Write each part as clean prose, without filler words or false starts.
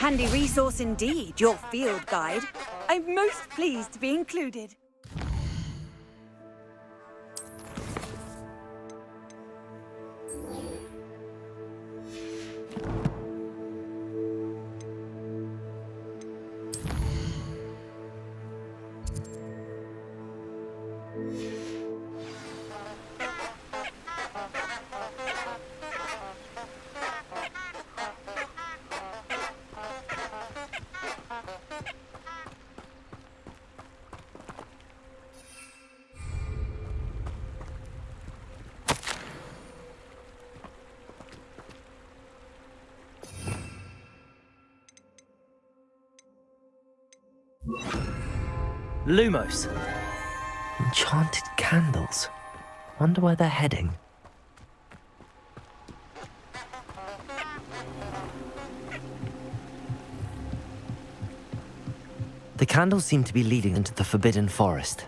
Handy resource indeed, your field guide. I'm most pleased to be included. Lumos. Enchanted candles. Wonder where they're heading. The candles seem to be leading into the Forbidden Forest.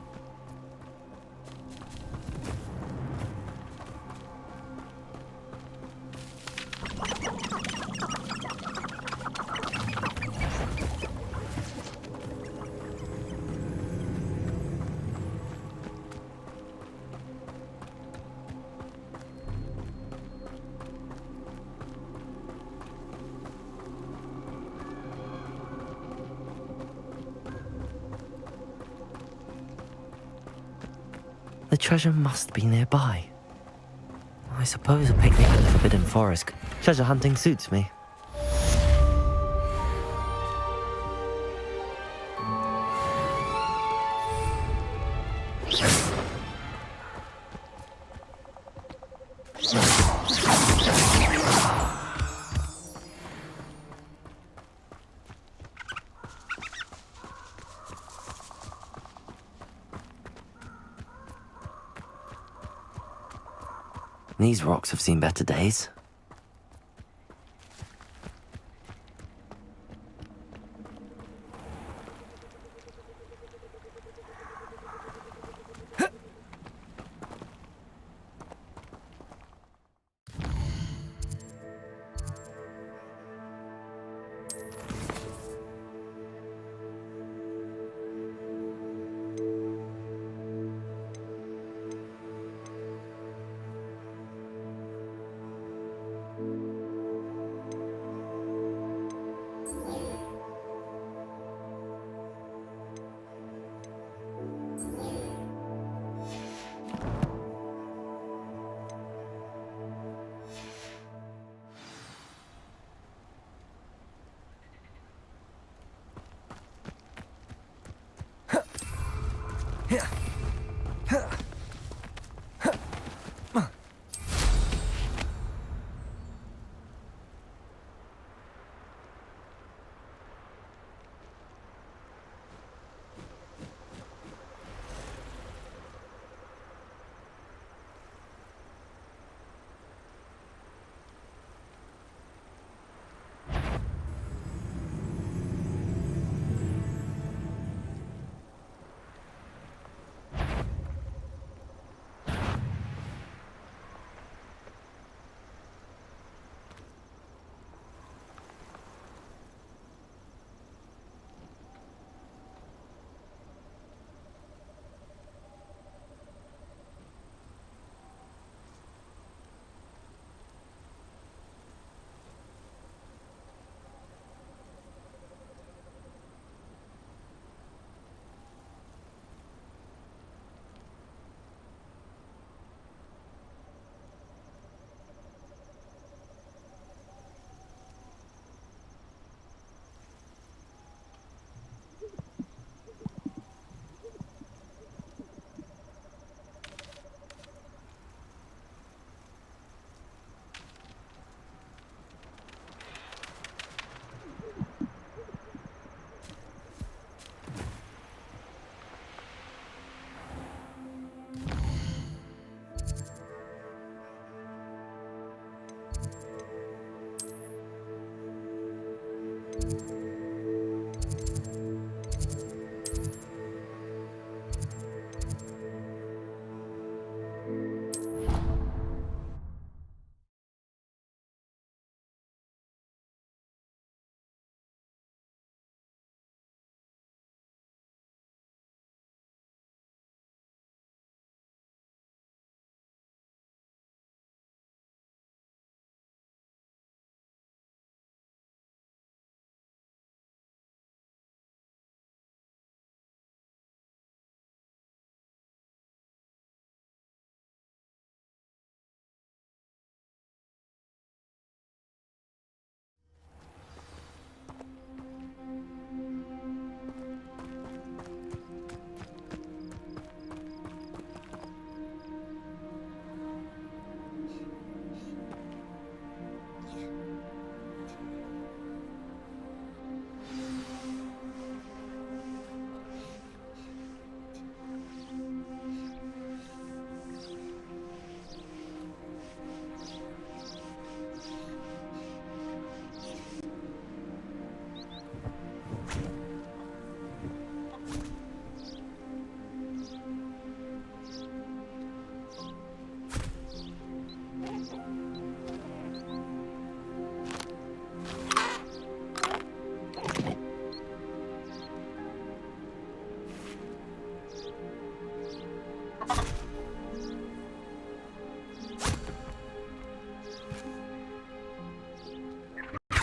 The treasure must be nearby. I suppose a picnic in the Forbidden Forest. Treasure hunting suits me. These rocks have seen better days.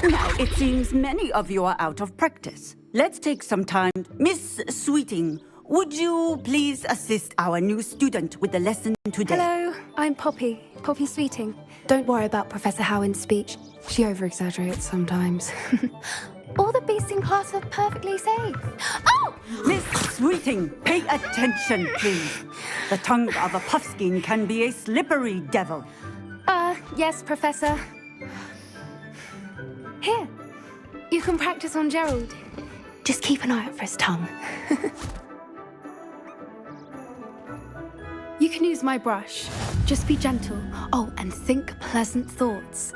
Now, it seems many of you are out of practice. Let's take some time. Miss Sweeting, would you please assist our new student with the lesson today? Hello, I'm Poppy Sweeting. Don't worry about Professor Howard's speech. She over-exaggerates sometimes. All the beasts in class are perfectly safe. Oh! Miss Sweeting, pay attention, please. The tongue of a puffskein can be a slippery devil. Yes, Professor. Here, you can practice on Gerald. Just keep an eye out for his tongue. You can use my brush. Just be gentle. Oh, and think pleasant thoughts.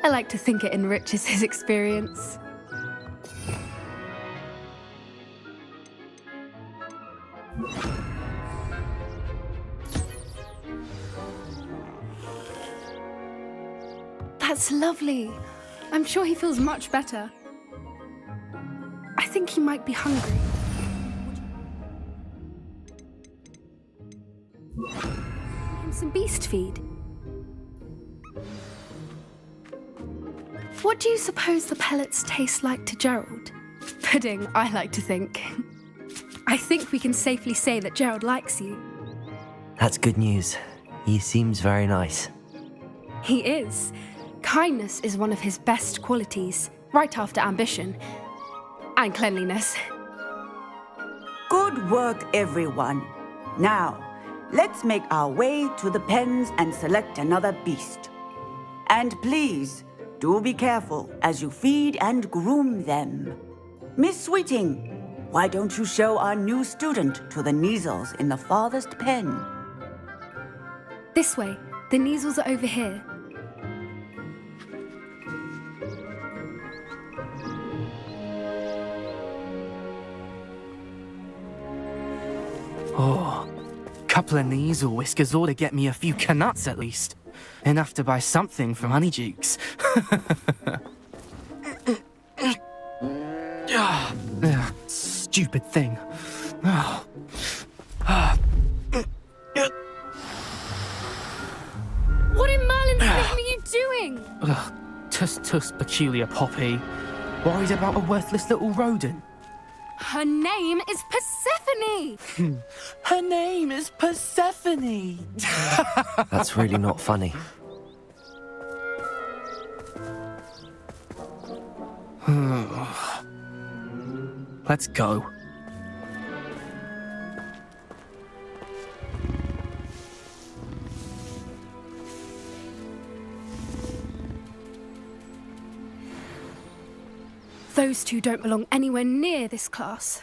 I like to think it enriches his experience. That's lovely. I'm sure he feels much better. I think he might be hungry. And some beast feed. What do you suppose the pellets taste like to Gerald? Pudding, I like to think. I think we can safely say that Gerald likes you. That's good news. He seems very nice. He is. Kindness is one of his best qualities, right after ambition. And cleanliness. Good work, everyone. Now, let's make our way to the pens and select another beast. And please, do be careful as you feed and groom them. Miss Sweeting, why don't you show our new student to the Kneazles in the farthest pen? This way. The Kneazles are over here. Oh, couple of Kneazle whiskers ought to get me a few canuts at least. Enough to buy something from Honeydukes. Stupid thing. What in Merlin's name are you doing? Tuss, peculiar Poppy. Worried about a worthless little rodent. Her name is Persephone! Her name is Persephone! That's really not funny. Let's go. Those two don't belong anywhere near this class.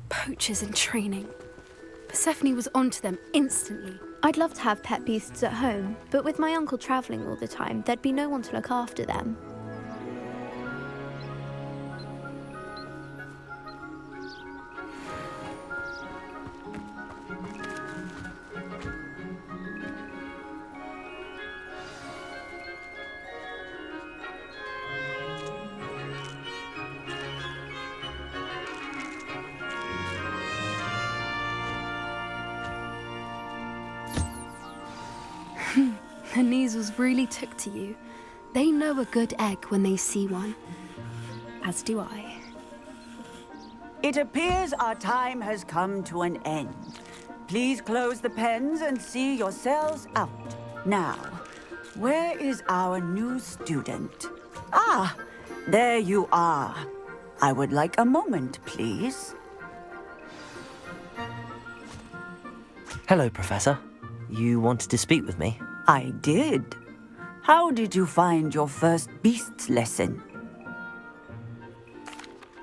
Poachers in training. Persephone was onto them instantly. I'd love to have pet beasts at home, but with my uncle travelling all the time, there'd be no one to look after them. The Kneazles really took to you. They know a good egg when they see one. As do I. It appears our time has come to an end. Please close the pens and see yourselves out. Now, where is our new student? Ah, there you are. I would like a moment, please. Hello, Professor. You wanted to speak with me? I did. How did you find your first beasts lesson?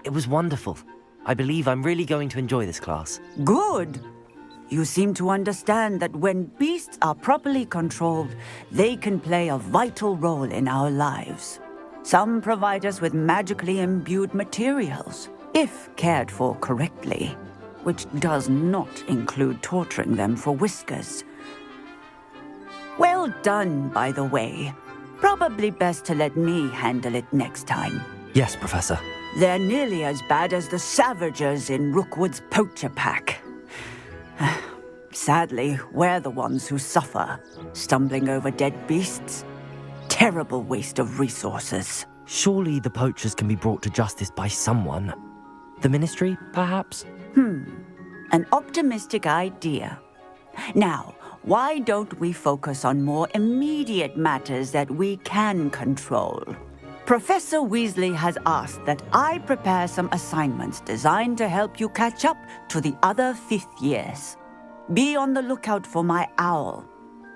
It was wonderful. I believe I'm really going to enjoy this class. Good. You seem to understand that when beasts are properly controlled, they can play a vital role in our lives. Some provide us with magically imbued materials, if cared for correctly, which does not include torturing them for whiskers. Well done, by the way. Probably best to let me handle it next time. Yes, Professor. They're nearly as bad as the Savagers in Rookwood's poacher pack. Sadly, we're the ones who suffer, stumbling over dead beasts. Terrible waste of resources. Surely the poachers can be brought to justice by someone. The Ministry, perhaps? An optimistic idea. Now, why don't we focus on more immediate matters that we can control? Professor Weasley has asked that I prepare some assignments designed to help you catch up to the other fifth years. Be on the lookout for my owl.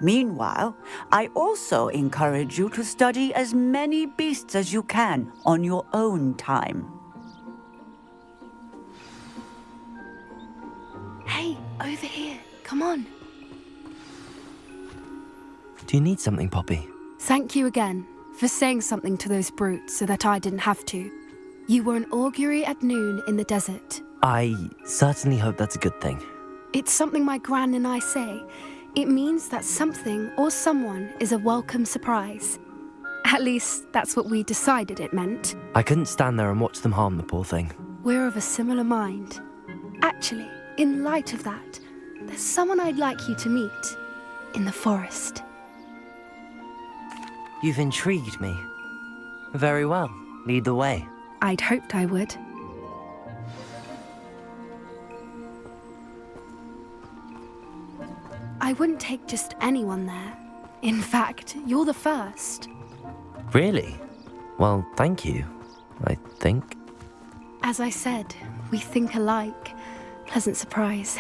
Meanwhile, I also encourage you to study as many beasts as you can on your own time. Hey, over here. Come on. Do you need something, Poppy? Thank you again for saying something to those brutes so that I didn't have to. You were an augury at noon in the desert. I certainly hope that's a good thing. It's something my gran and I say. It means that something or someone is a welcome surprise. At least, that's what we decided it meant. I couldn't stand there and watch them harm the poor thing. We're of a similar mind. Actually, in light of that, there's someone I'd like you to meet in the forest. You've intrigued me. Very well. Lead the way. I'd hoped I would. I wouldn't take just anyone there. In fact, you're the first. Really? Well, thank you, I think. As I said, we think alike. Pleasant surprise.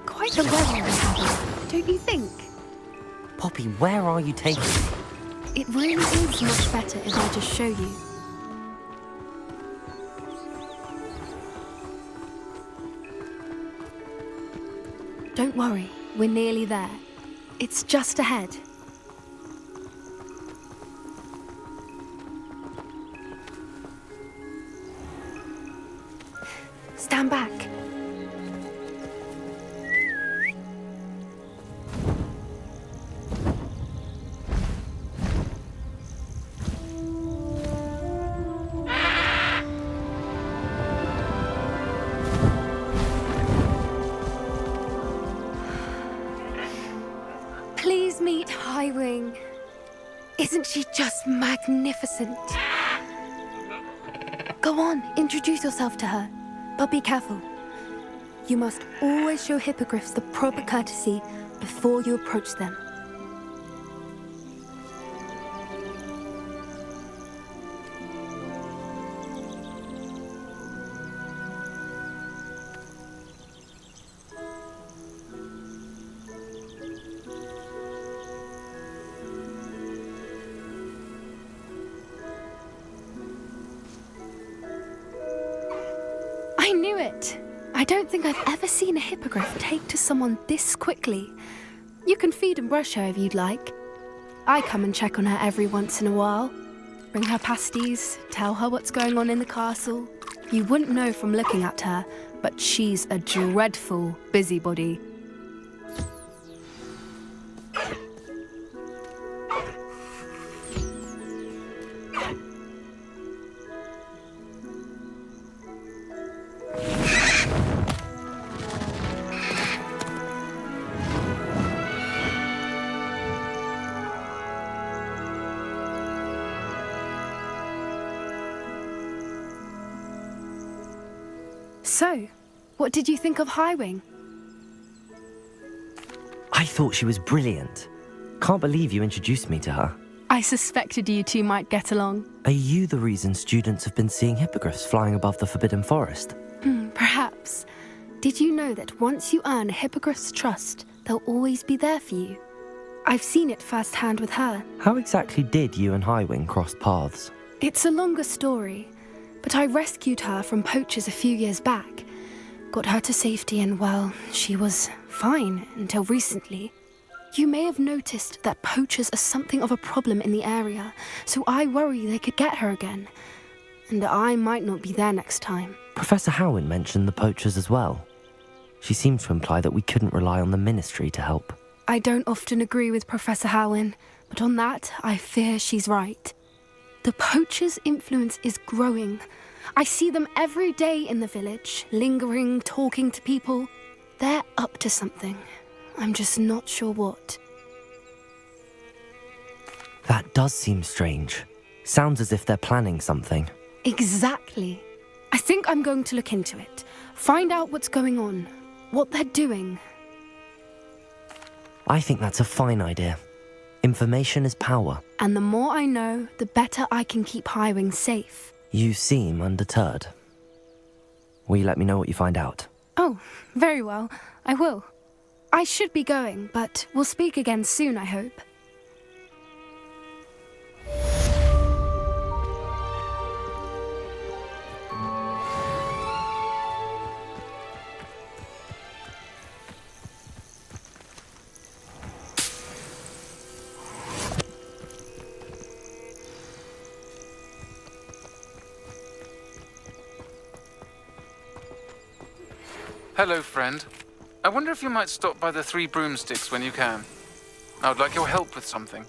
Quite the weather we have, don't you think? Poppy, where are you taking me? It really is much better if I just show you. Don't worry, we're nearly there. It's just ahead. Stand back. Please meet Highwing. Isn't she just magnificent? Go on, introduce yourself to her. But be careful. You must always show hippogriffs the proper courtesy before you approach them. I knew it! I don't think I've ever seen a hippogriff take to someone this quickly. You can feed and brush her if you'd like. I come and check on her every once in a while. Bring her pasties, tell her what's going on in the castle. You wouldn't know from looking at her, but she's a dreadful busybody. So, what did you think of Highwing? I thought she was brilliant. Can't believe you introduced me to her. I suspected you two might get along. Are you the reason students have been seeing hippogriffs flying above the Forbidden Forest? Perhaps. Did you know that once you earn a hippogriff's trust, they'll always be there for you? I've seen it firsthand with her. How exactly did you and Highwing cross paths? It's a longer story, but I rescued her from poachers a few years back. Got her to safety and, well, she was fine until recently. You may have noticed that poachers are something of a problem in the area, so I worry they could get her again. And I might not be there next time. Professor Howin mentioned the poachers as well. She seemed to imply that we couldn't rely on the Ministry to help. I don't often agree with Professor Howin, but on that, I fear she's right. The poachers' influence is growing. I see them every day in the village, lingering, talking to people. They're up to something. I'm just not sure what. That does seem strange. Sounds as if they're planning something. Exactly. I think I'm going to look into it. Find out what's going on. What they're doing. I think that's a fine idea. Information is power. And the more I know, the better I can keep Highwing safe. You seem undeterred. Will you let me know what you find out? Oh, very well. I will. I should be going, but we'll speak again soon, I hope. Hello, friend. I wonder if you might stop by the Three Broomsticks when you can. I would like your help with something.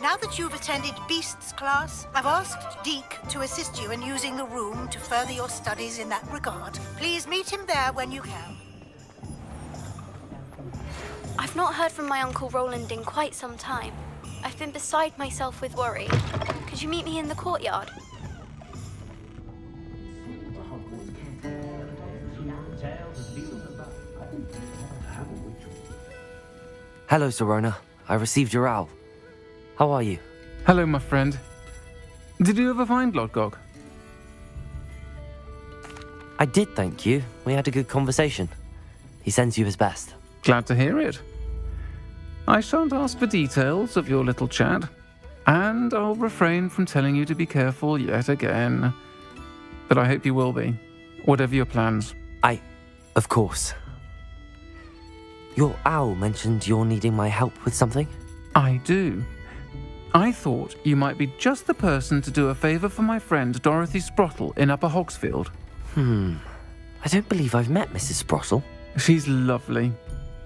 Now that you've attended Beasts class, I've asked Deke to assist you in using the room to further your studies in that regard. Please meet him there when you can. I've not heard from my Uncle Roland in quite some time. I've been beside myself with worry. Could you meet me in the courtyard? Hello, Serona. I received your owl. How are you? Hello, my friend. Did you ever find Lodgok? I did, thank you. We had a good conversation. He sends you his best. Glad to hear it. I shan't ask for details of your little chat, and I'll refrain from telling you to be careful yet again. But I hope you will be, whatever your plans. Of course. Your owl mentioned you're needing my help with something? I do. I thought you might be just the person to do a favour for my friend Dorothy Sprottle in Upper Hogsfield. I don't believe I've met Mrs. Sprottle. She's lovely.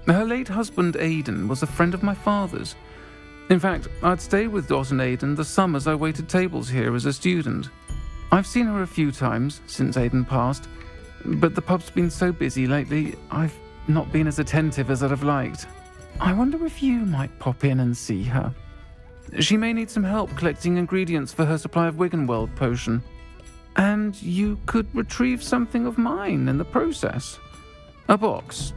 Her late husband Aidan was a friend of my father's. In fact, I'd stayed with Dot and Aidan the summers I waited tables here as a student. I've seen her a few times since Aidan passed, but the pub's been so busy lately, I've not been as attentive as I'd have liked. I wonder if you might pop in and see her. She may need some help collecting ingredients for her supply of Wiggenweld potion. And you could retrieve something of mine in the process. A box,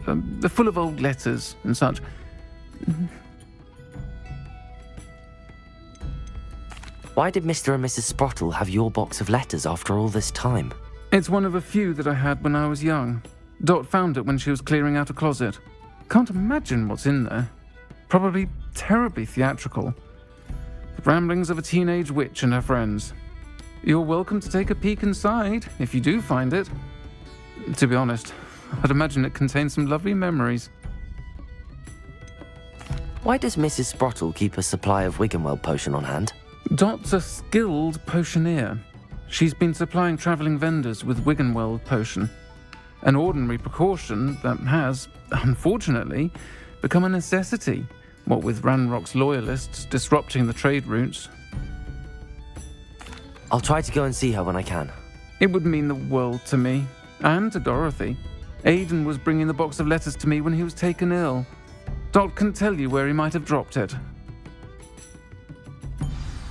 full of old letters and such. Why did Mr. and Mrs. Sprottle have your box of letters after all this time? It's one of a few that I had when I was young. Dot found it when she was clearing out a closet. Can't imagine what's in there. Probably terribly theatrical. The ramblings of a teenage witch and her friends. You're welcome to take a peek inside, if you do find it. To be honest, I'd imagine it contains some lovely memories. Why does Mrs. Sprottle keep a supply of Wiggenweld potion on hand? Dot's a skilled potioneer. She's been supplying travelling vendors with Wiggenweld potion, an ordinary precaution that has, unfortunately, become a necessity, what with Ranrock's loyalists disrupting the trade routes. I'll try to go and see her when I can. It would mean the world to me, and to Dorothy. Aidan was bringing the box of letters to me when he was taken ill. Dot can tell you where he might have dropped it.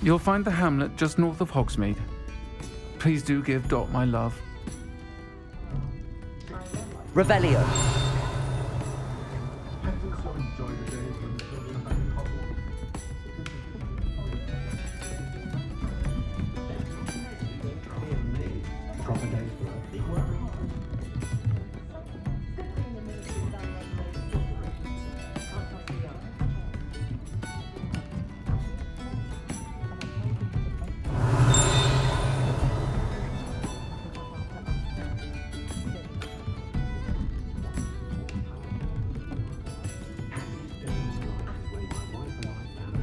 You'll find the hamlet just north of Hogsmeade. Please do give Dot my love. Revelio.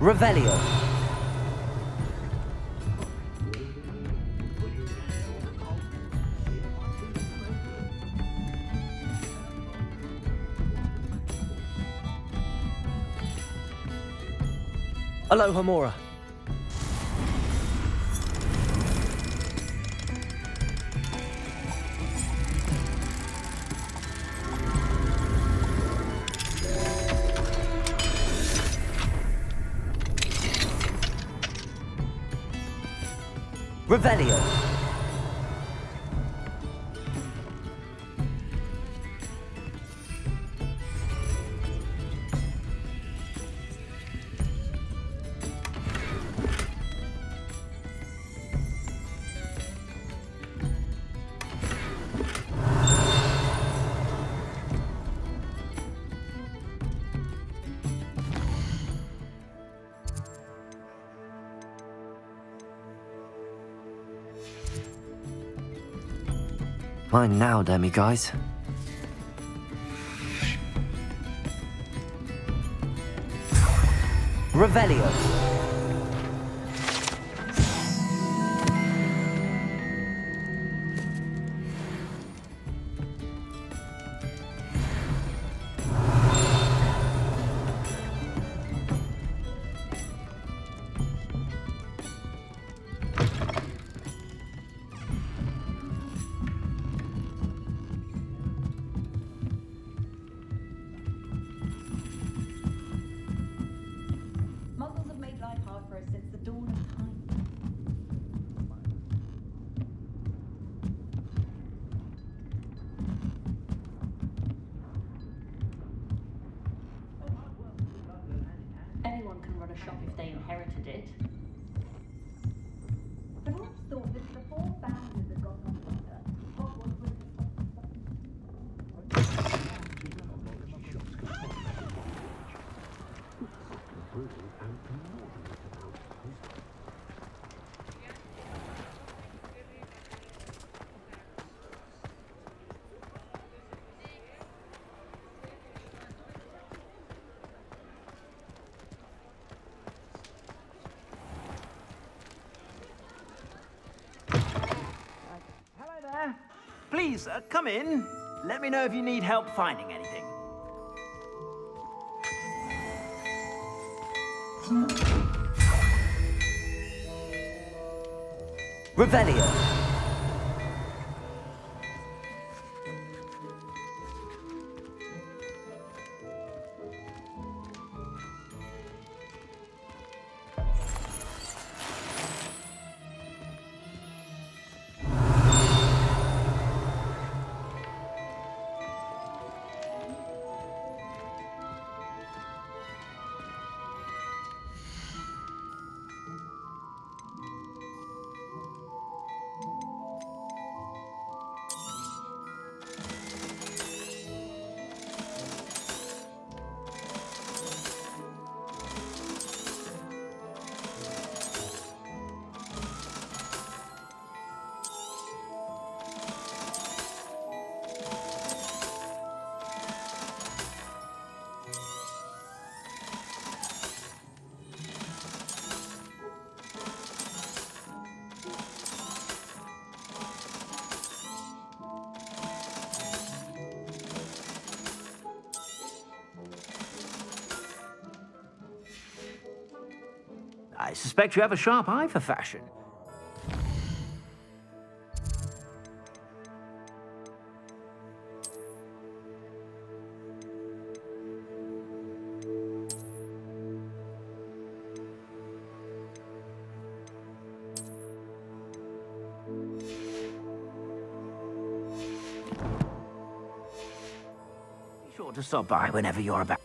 Revelio. Aloha Mora. Revelio. Mine now, demiguise. Revelio. Muggles have made life hard for us since the dawn of time. Anyone can run a shop if they inherited it. I've always thought that before founders had gotten on Twitter, Hogwarts was Hello there. Please, come in. Let me know if you need help finding anything. Revelio. I suspect you have a sharp eye for fashion. Be sure to stop by whenever you're about.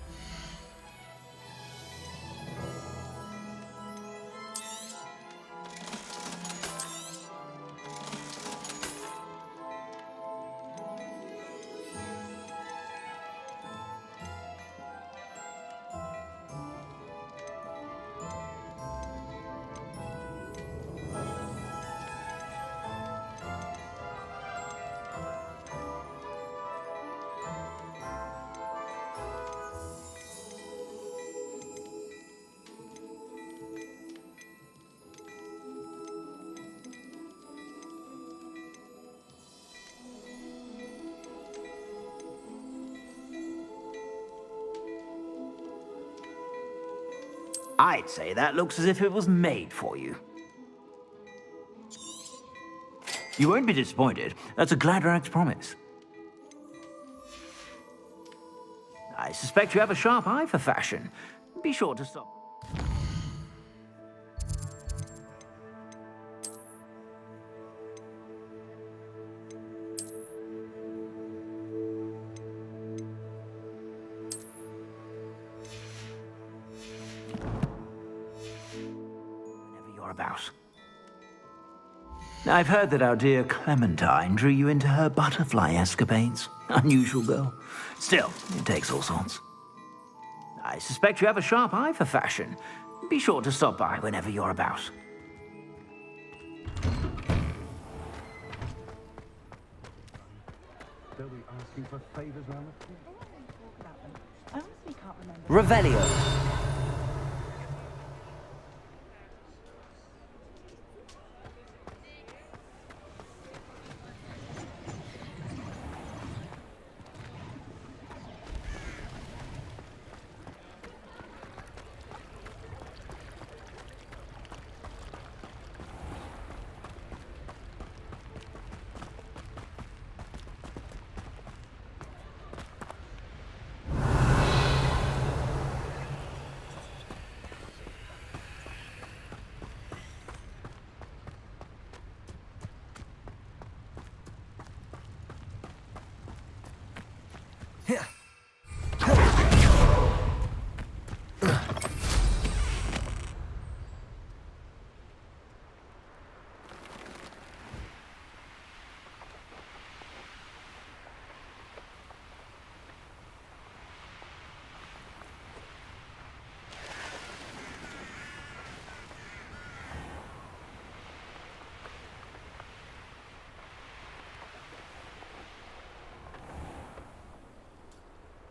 I'd say that looks as if it was made for you. You won't be disappointed. That's a Gladrax promise. I suspect you have a sharp eye for fashion. Be sure to stop. About. I've heard that our dear Clementine drew you into her butterfly escapades. Unusual girl. Still, it takes all sorts. I suspect you have a sharp eye for fashion. Be sure to stop by whenever you're about. They'll be asking for favors now. I honestly can't remember. Revelio.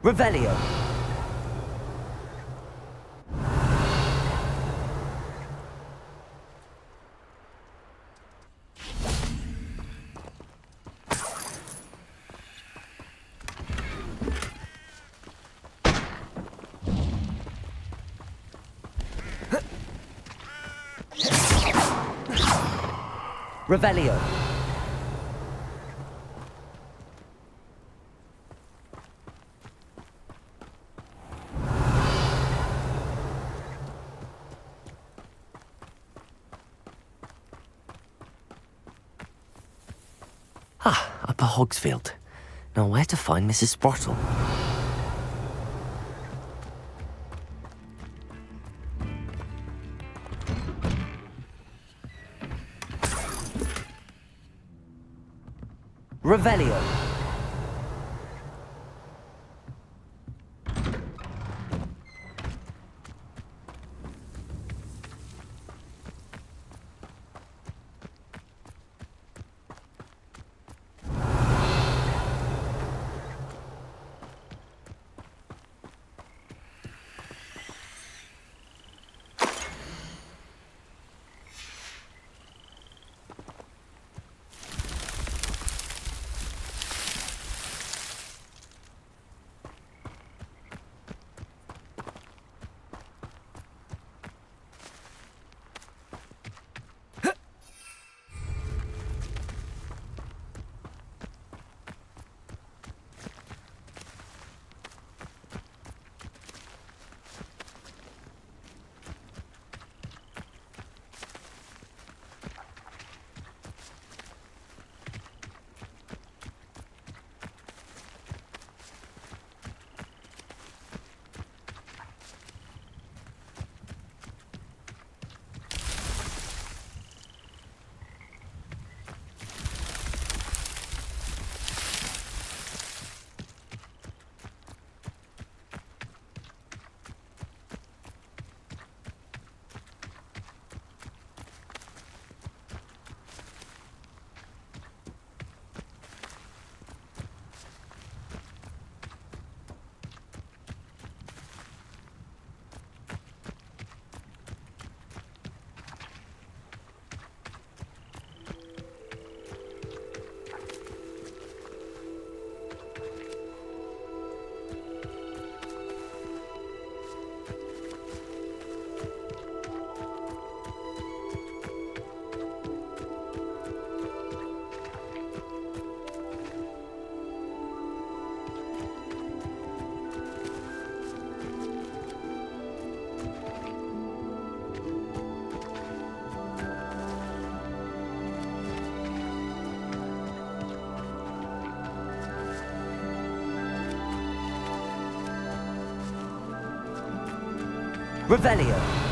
Revelio. Revelio. Upper Hogsfield. Now where to find Mrs. Sprottle? Revelio. Revelio.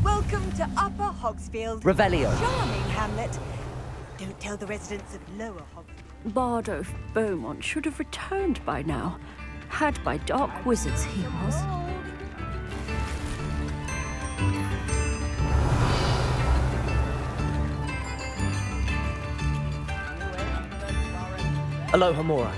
Welcome to Upper Hogsfield. Revelio. Charming hamlet. Don't tell the residents of Lower Hogsfield. Bardo Beaumont should have returned by now. Had by dark wizards he was. Aloha Mora.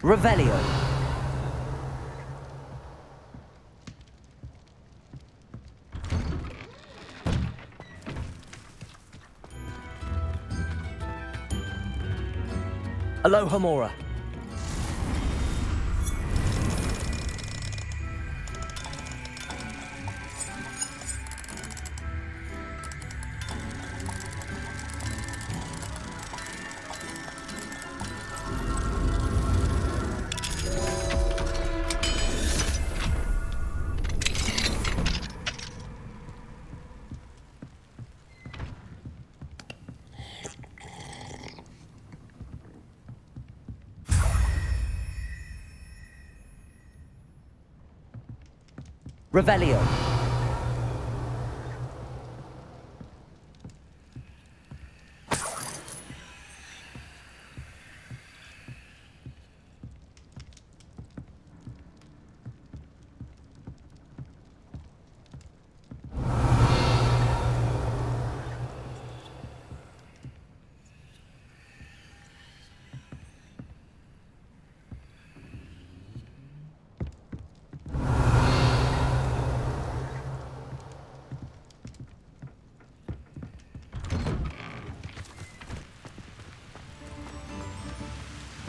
Revelio. Aloha Mora. Revelio.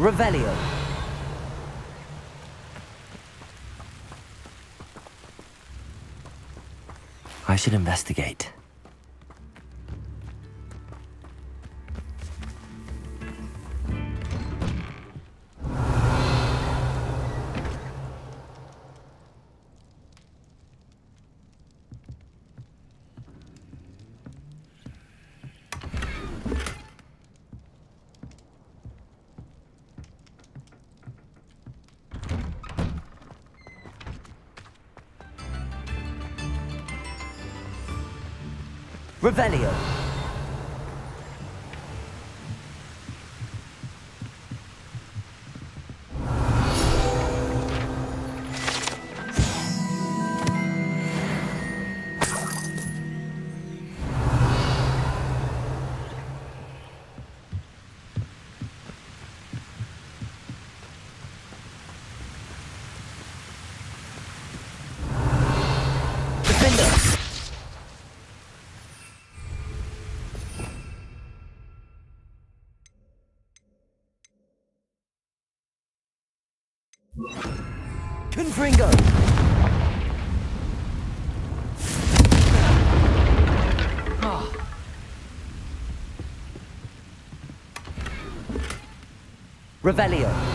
Revelio. I should investigate. Revelio. Confringo! Revelio.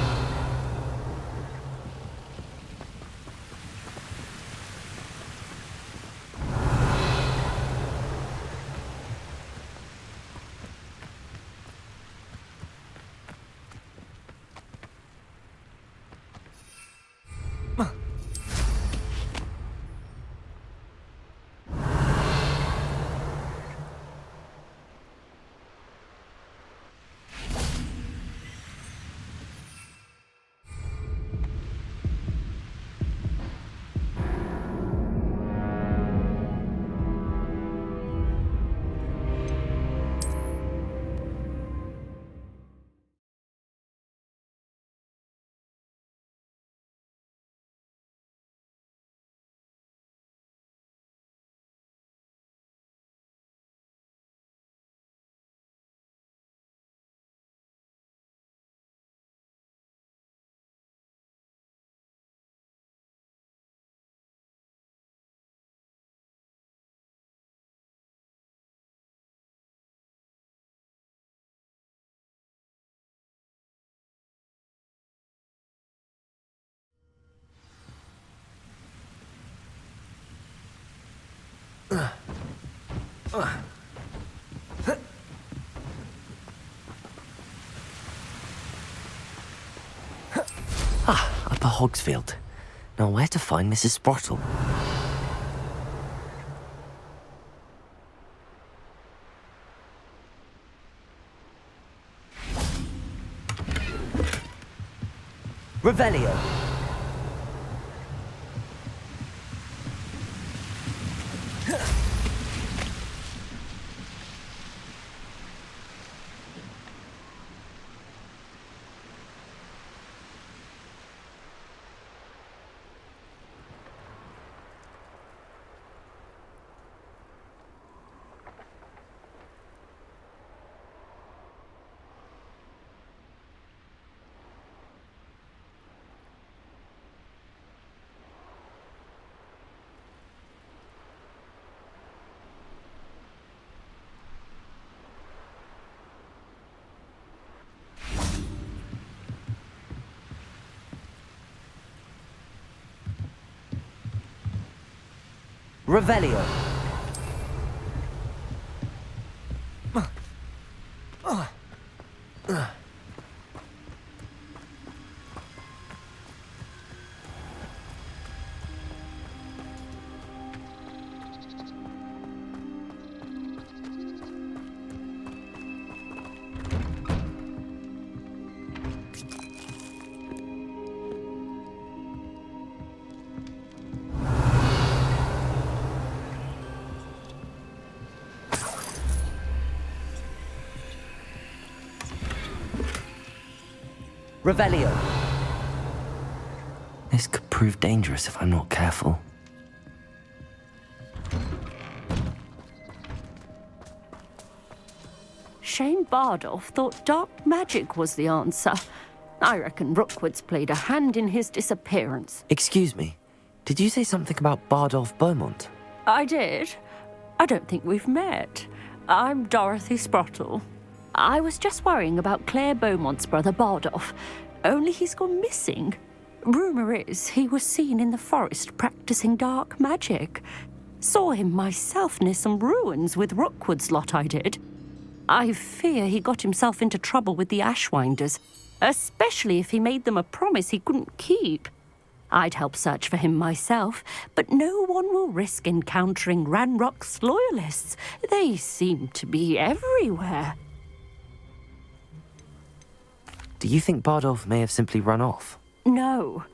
Upper Hogsfield. Now where to find Mrs. Sprottle? Revelio. Revelio. Revelio. This could prove dangerous if I'm not careful. Shane Bardolph thought dark magic was the answer. I reckon Rookwood's played a hand in his disappearance. Excuse me. Did you say something about Bardolph Beaumont? I did. I don't think we've met. I'm Dorothy Sprottle. I was just worrying about Claire Beaumont's brother Bardolph. Only he's gone missing. Rumour is he was seen in the forest practicing dark magic. Saw him myself near some ruins with Rookwood's lot I did. I fear he got himself into trouble with the Ashwinders, especially if he made them a promise he couldn't keep. I'd help search for him myself, but no one will risk encountering Ranrock's loyalists. They seem to be everywhere. Do you think Bardolph may have simply run off? No.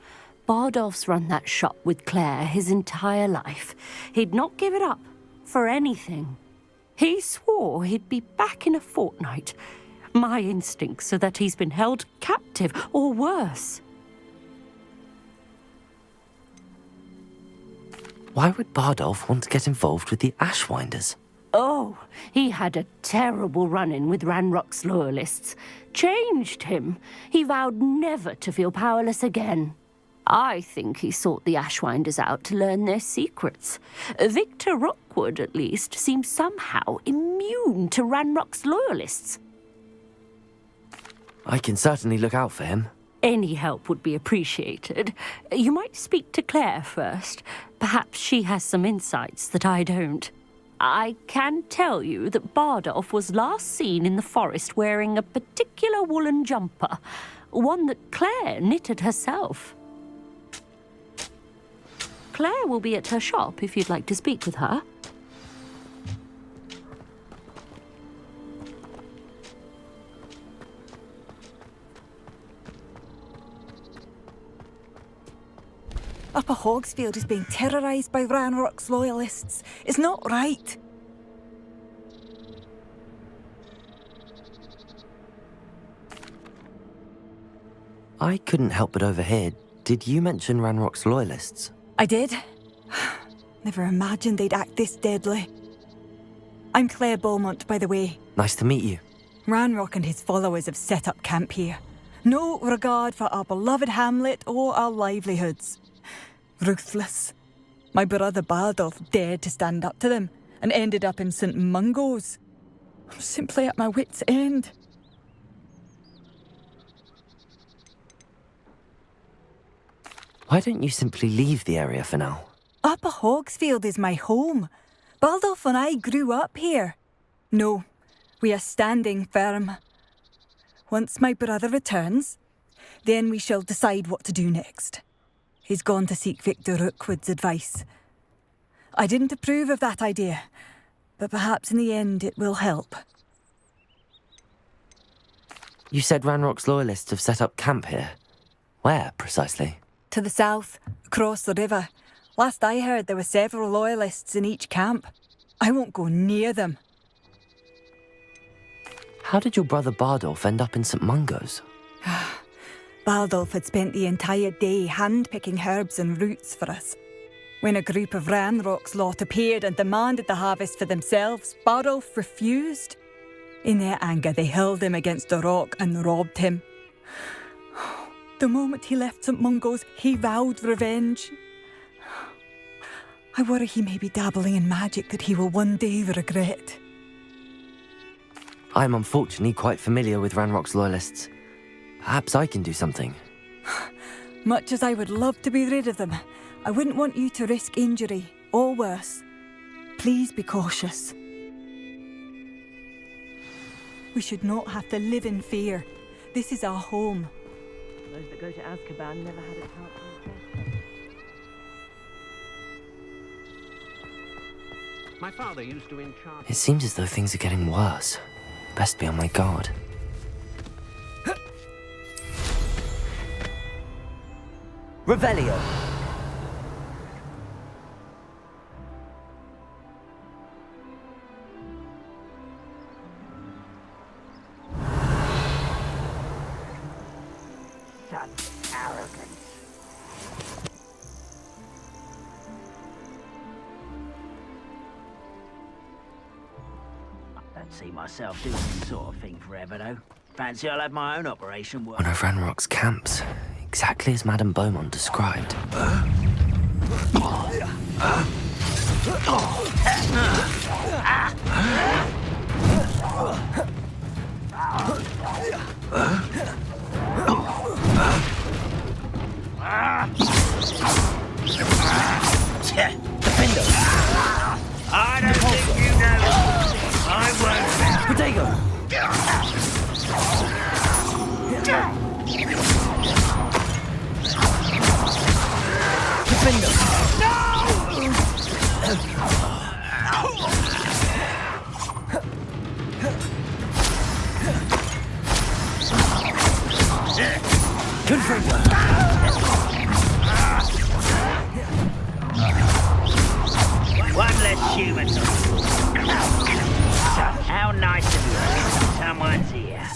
Bardolph's run that shop with Claire his entire life. He'd not give it up for anything. He swore he'd be back in a fortnight. My instincts are that he's been held captive, or worse. Why would Bardolph want to get involved with the Ashwinders? Oh, he had a terrible run-in with Ranrock's loyalists. Changed him. He vowed never to feel powerless again. I think he sought the Ashwinders out to learn their secrets. Victor Rookwood, at least, seems somehow immune to Ranrock's loyalists. I can certainly look out for him. Any help would be appreciated. You might speak to Claire first. Perhaps she has some insights that I don't. I can tell you that Bardolph was last seen in the forest wearing a particular woolen jumper, one that Claire knitted herself. Claire will be at her shop if you'd like to speak with her. Upper Hogsfield is being terrorised by Ranrock's loyalists. It's not right. I couldn't help but overhear. Did you mention Ranrock's loyalists? I did. Never imagined they'd act this deadly. I'm Claire Beaumont, by the way. Nice to meet you. Ranrock and his followers have set up camp here. No regard for our beloved hamlet or our livelihoods. Ruthless. My brother Bardolph dared to stand up to them and ended up in St. Mungo's. I'm simply at my wit's end. Why don't you simply leave the area for now? Upper Hogsfield is my home. Bardolph and I grew up here. No, we are standing firm. Once my brother returns, then we shall decide what to do next. He's gone to seek Victor Rookwood's advice. I didn't approve of that idea, but perhaps in the end it will help. You said Ranrock's loyalists have set up camp here. Where, precisely? To the south, across the river. Last I heard, there were several loyalists in each camp. I won't go near them. How did your brother Bardolph end up in St. Mungo's? Bardolph had spent the entire day hand-picking herbs and roots for us. When a group of Ranrock's lot appeared and demanded the harvest for themselves, Bardolph refused. In their anger, they hurled him against a rock and robbed him. The moment he left St. Mungo's, he vowed revenge. I worry he may be dabbling in magic that he will one day regret. I'm unfortunately quite familiar with Ranrock's loyalists. Perhaps I can do something. Much as I would love to be rid of them, I wouldn't want you to risk injury, or worse. Please be cautious. We should not have to live in fear. This is our home. Those that go to Azkaban never had a chance to test. My father used to enchant. It seems as though things are getting worse. Best be on my guard. Revelio. Such arrogance. I don't see myself doing this sort of thing forever, though. Fancy I'll have my own operation work. One of Ranrock's camps, exactly as Madame Beaumont described. I don't think you know. I won't. Potato! One less human. How nice of you. Someone's here.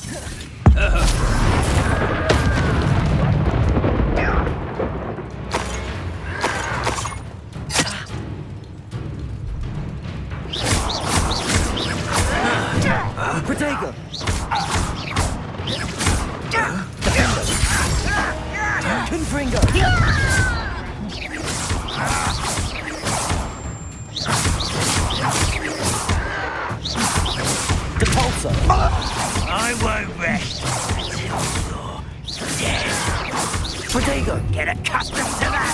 Potato! Confringo! Depulsor! I won't rest until you're dead. Protego, get accustomed to that.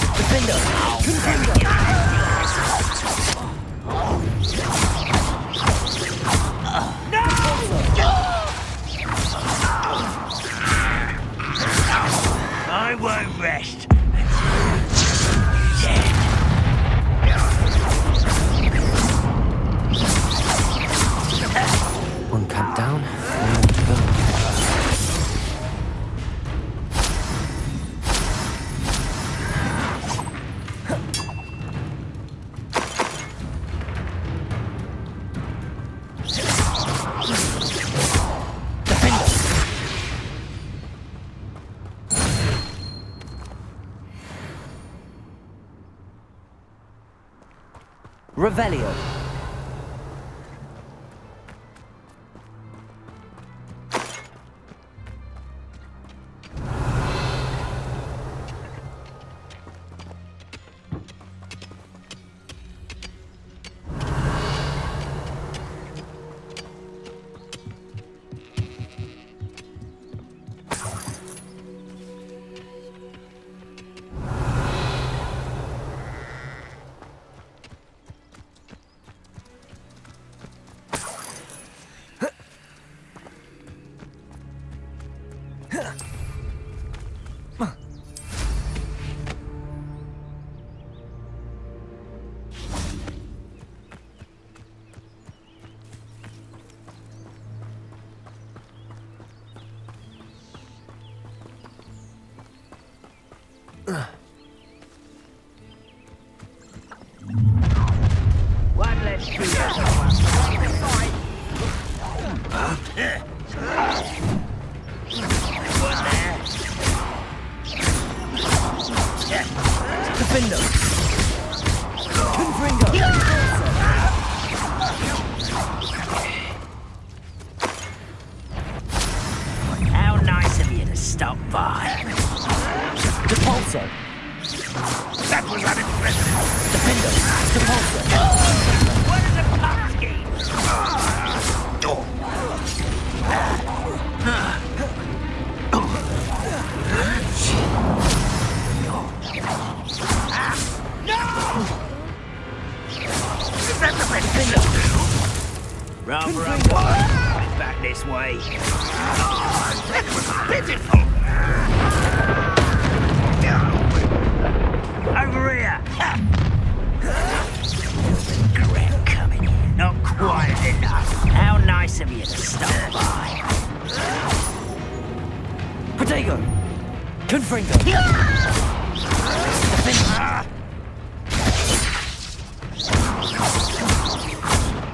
Defender, I won't rest until you're dead. One camp down, one more to go. Revelio. One less shooter. One there. Defender. Confringo. How nice of you to stop by. Depulso. That was unimpressive. Defender. Depulso. What is a pumpkin? Is that the best thing to do? Rather I was back this way. That was pitiful. Over here. Regret coming in. Not quite enough. How nice of you to stop by. Protego. Confringo. Defender.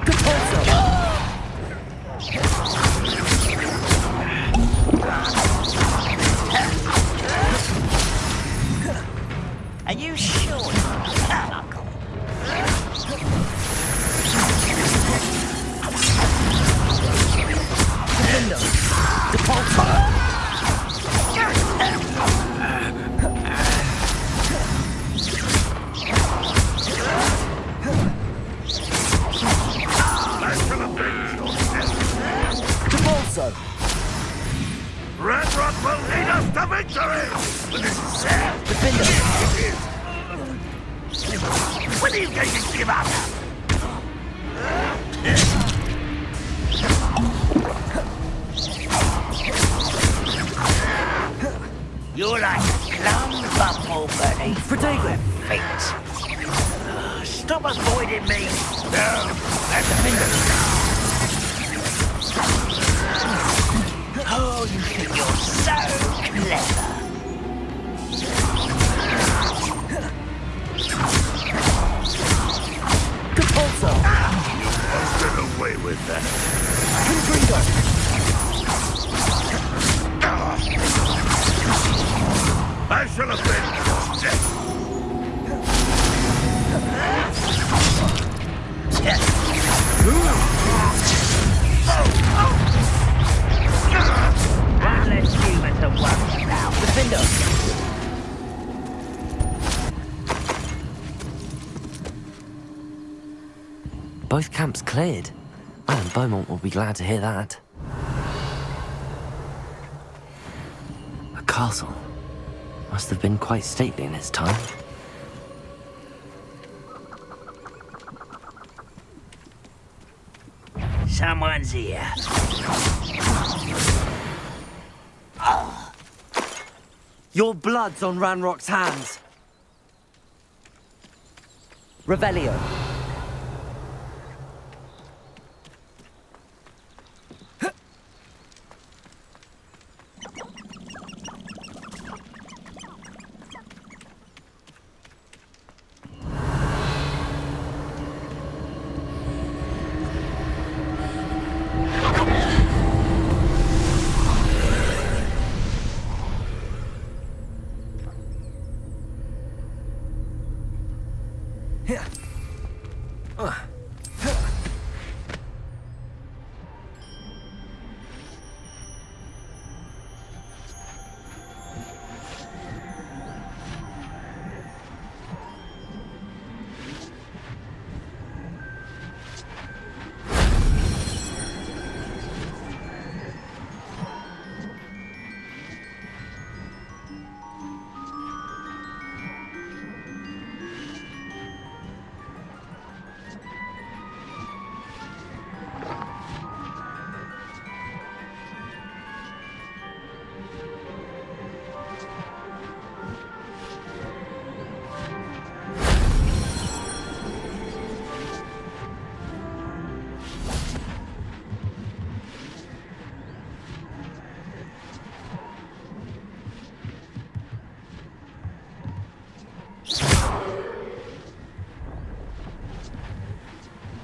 Depulso. Are you sure you're not Uncle? Defender. Depulso. Depulso. Red Rock will lead us to victory! But this is sad. Defender. When are you going to give up? You're like a glum bumble bunny. Protego. Fate. Stop avoiding me. No, that's a finger. Oh, you think you're so clever. Depulso. I'll get away with that. Confringo. I shall avenge your death. One less human to worry about. Defender. Both camps cleared. I Madame Beaumont will be glad to hear that. A castle. Must have been quite stately in its time. Someone's here. Your blood's on Ranrock's hands. Revelio.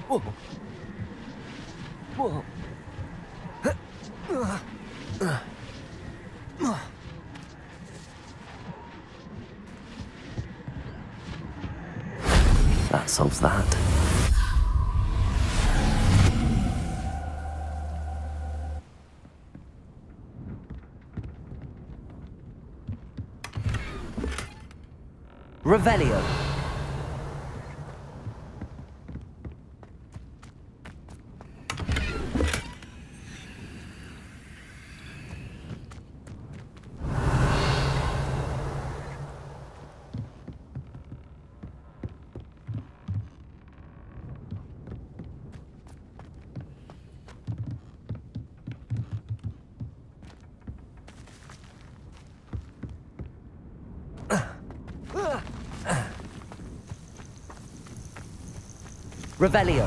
Whoa. Whoa. That solves that. Revelio. Revelio.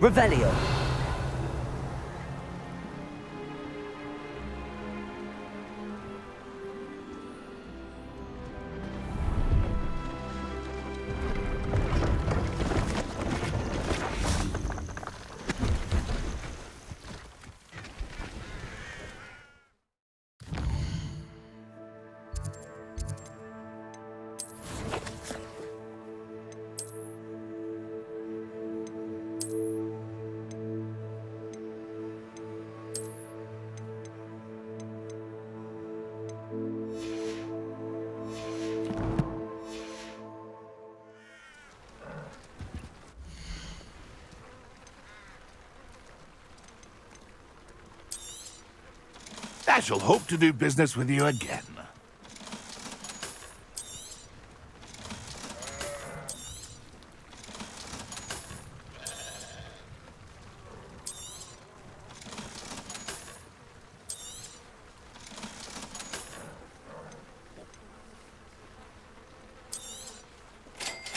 Revelio. I shall hope to do business with you again.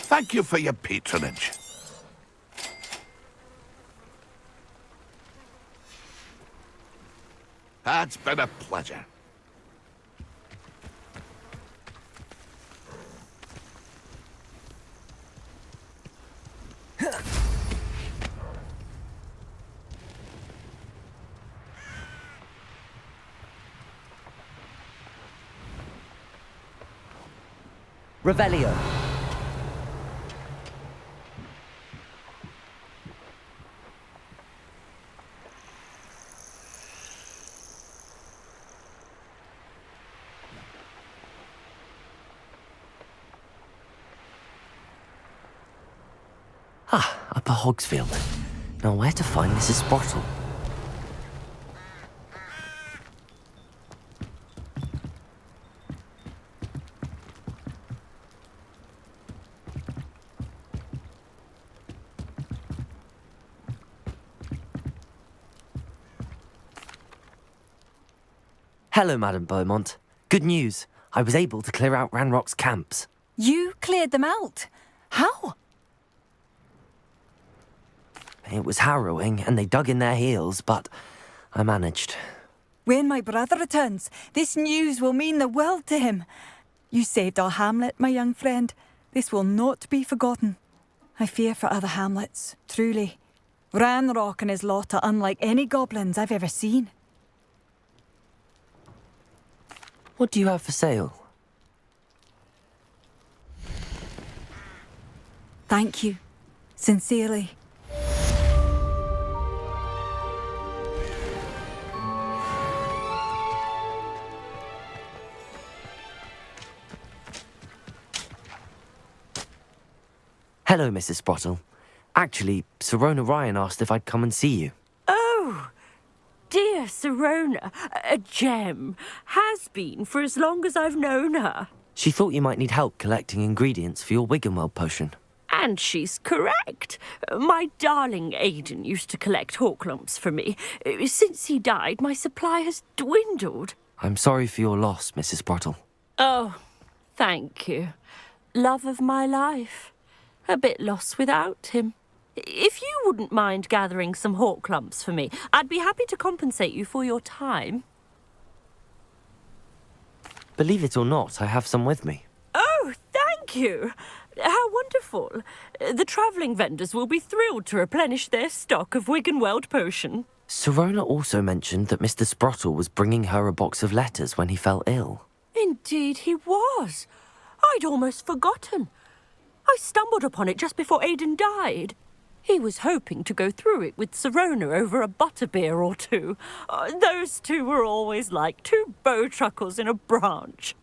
Thank you for your patronage. It's been a pleasure. Revelio. Ah, Upper Hogsfield. Now where to find Mrs. Sprottle? Hello, Madam Beaumont. Good news. I was able to clear out Ranrock's camps. You cleared them out? How? It was harrowing, and they dug in their heels, but I managed. When my brother returns, this news will mean the world to him. You saved our hamlet, my young friend. This will not be forgotten. I fear for other hamlets, truly. Ranrock and his lot are unlike any goblins I've ever seen. What do you have for sale? Thank you. Sincerely. Hello, Mrs. Sprottle. Actually, Sirona Ryan asked if I'd come and see you. Oh, dear Sirona, a gem. Has been for as long as I've known her. She thought you might need help collecting ingredients for your Wiggenweld potion. And she's correct. My darling Aidan used to collect hawklumps for me. Since he died, my supply has dwindled. I'm sorry for your loss, Mrs. Sprottle. Oh, thank you. Love of my life. A bit lost without him. If you wouldn't mind gathering some hawklumps for me, I'd be happy to compensate you for your time. Believe it or not, I have some with me. Oh, thank you. How wonderful. The travelling vendors will be thrilled to replenish their stock of Wiggenweld potion. Sirona also mentioned that Mr. Sprottle was bringing her a box of letters when he fell ill. Indeed he was. I'd almost forgotten. I stumbled upon it just before Aidan died. He was hoping to go through it with Sirona over a butterbeer or two. Those two were always like two bowtruckles in a branch.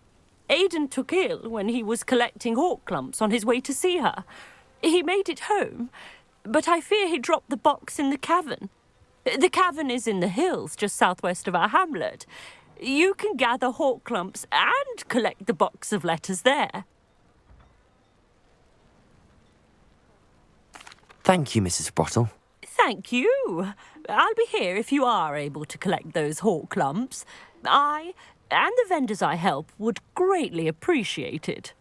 Aidan took ill when he was collecting hawklumps on his way to see her. He made it home, but I fear he dropped the box in the cavern. The cavern is in the hills just southwest of our hamlet. You can gather hawklumps and collect the box of letters there. Thank you, Mrs. Sprottle. Thank you. I'll be here if you are able to collect those hawklumps. I and the vendors I help would greatly appreciate it.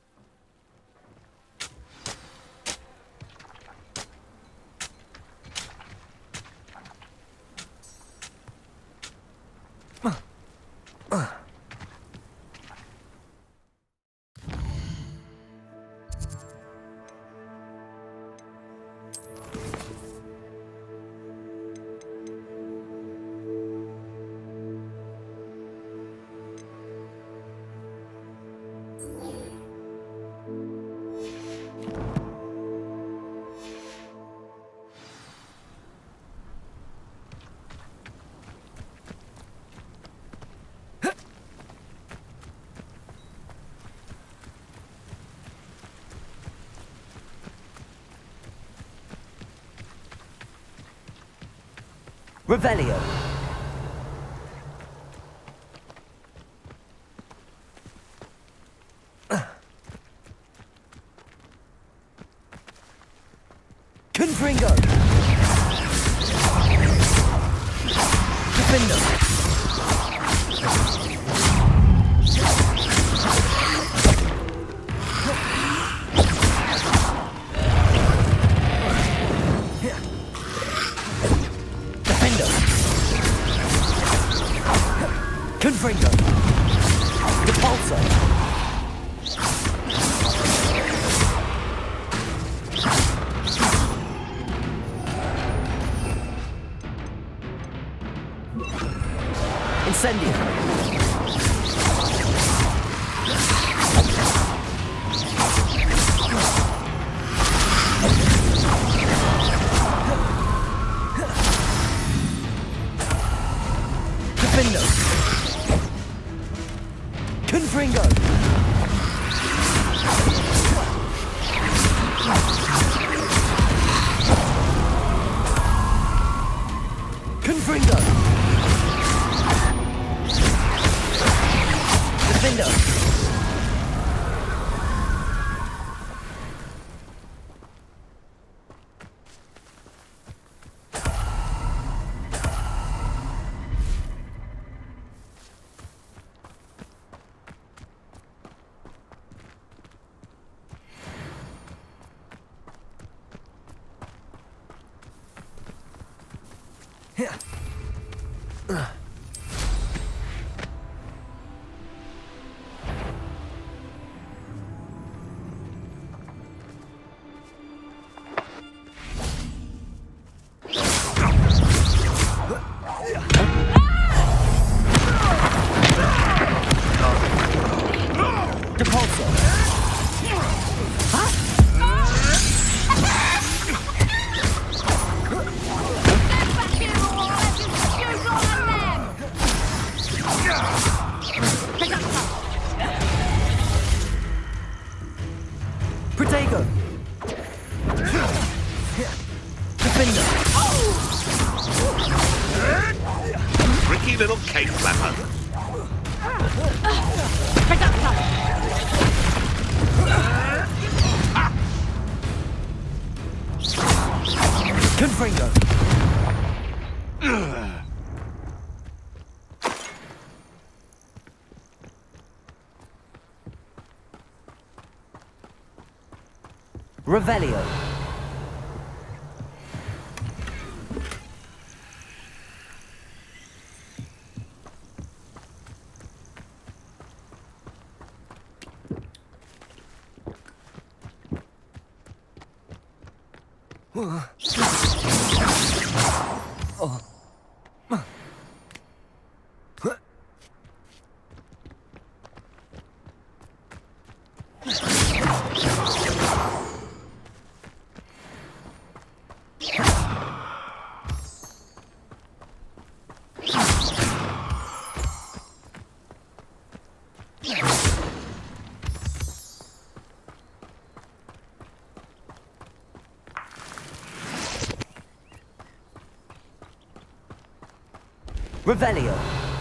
Revelio. Confringo. Defender. Confringo. Depulso. Incendio. Confringo! Confringo! Defender! Protego! Defender! Tricky little cake flapper. Confringo! Revelio. Revelio.